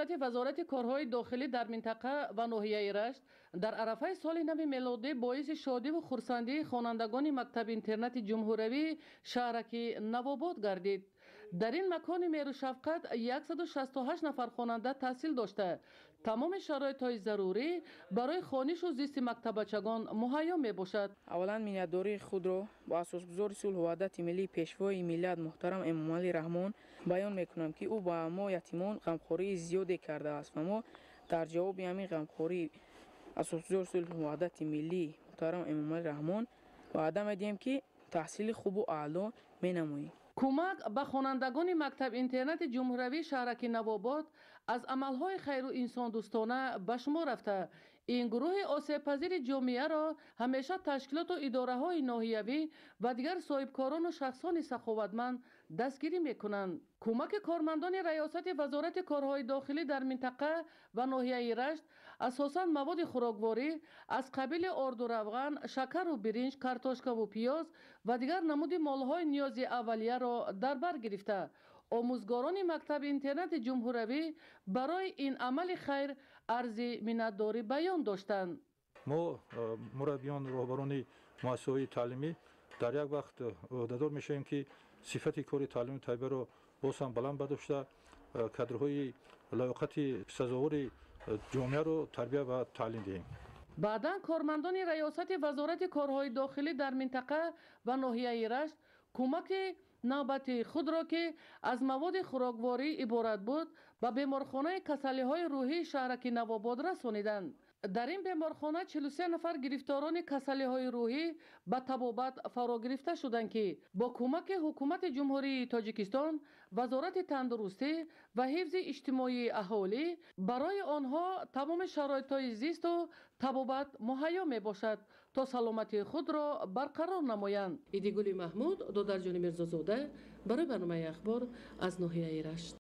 ریاست وزارت کارهای داخلی در منطقه و ناحیه رشت در عرفه سال نو میلادی باعث شادی و خرسندی خوانندگان مکتب اینترنت جمهوری شهرک نوآباد گردید. در این مکان مهر و شفقت 168 نفر خواننده تحصیل داشته تمام شرایط ضروری برای خوانش و زیست مکتبچگان مهیا می باشد. اولا منیت‌داری خود را با اساسگزار صلح و وحدت ملی پیشوای ملت محترم امامعلی رحمان بیان میکنم که او با ما یتیمان غمخوری زیادی کرده است و ما در جواب همین غمخوری اساسگزار صلح و وحدت ملی محترم امامعلی رحمان وعده میدیم که تحصیل خوب و اعلا مینماییم. کمک به خوانندگان مکتب اینترنت جمهوری شهرک نوآباد از عملهای خیر و انسان دوستانه به شمار رفته. این گروه آسیب پذیر جامعه را همیشه تشکیلات و اداره های ناحیوی و دیگر صاحبکاران و شخصان سخاوتمند دستگیری میکنند. کمک کارمندان ریاست وزارت کارهای داخلی در منطقه و ناحیه رشت اساساً مواد خوراکواری از قبیل آرد و روغن، شکر و برنج، کارتوشکا و پیاز و دیگر نمود مالهای نیاز اولیه را در بر گرفته. آموزگاران مکتب اینترنت جمهوری برای این عمل خیر عرض منتداری بیان داشتند. ما مربیان راهبران مؤسسه‌های تعلیمی در یک وقت عهدهدار میشیم که صفت کار تعلیم طیبه را باز هم بلند بداشته کادرهای لیاقت سزاوار جامعه را تربیت و تعلیم دهیم. بعداً کارمندان ریاست وزارت کارهای داخلی در منطقه و ناحیه رشت کمک نوبتی خود را که از مواد خوراکواری عبارت بود به بیمارخانه کسلی‌های روحی شهرک نوآباد رسانیدند. در این بیمارخانه 43 نفر گرفتاران کسلی‌های روحی به طبابت فرا گرفته شدند که با کمک حکومت جمهوری تاجیکستان، وزارت تندرستی و حفظ اجتماعی اهالی برای آنها تمام شرایط زیست و طبابت مهیا می باشد تا سلامتی خود را برقرار نمایند. ایدیگولی محمود، دودرجان میرزازاده برای برنامه اخبار از ناحیه رشت.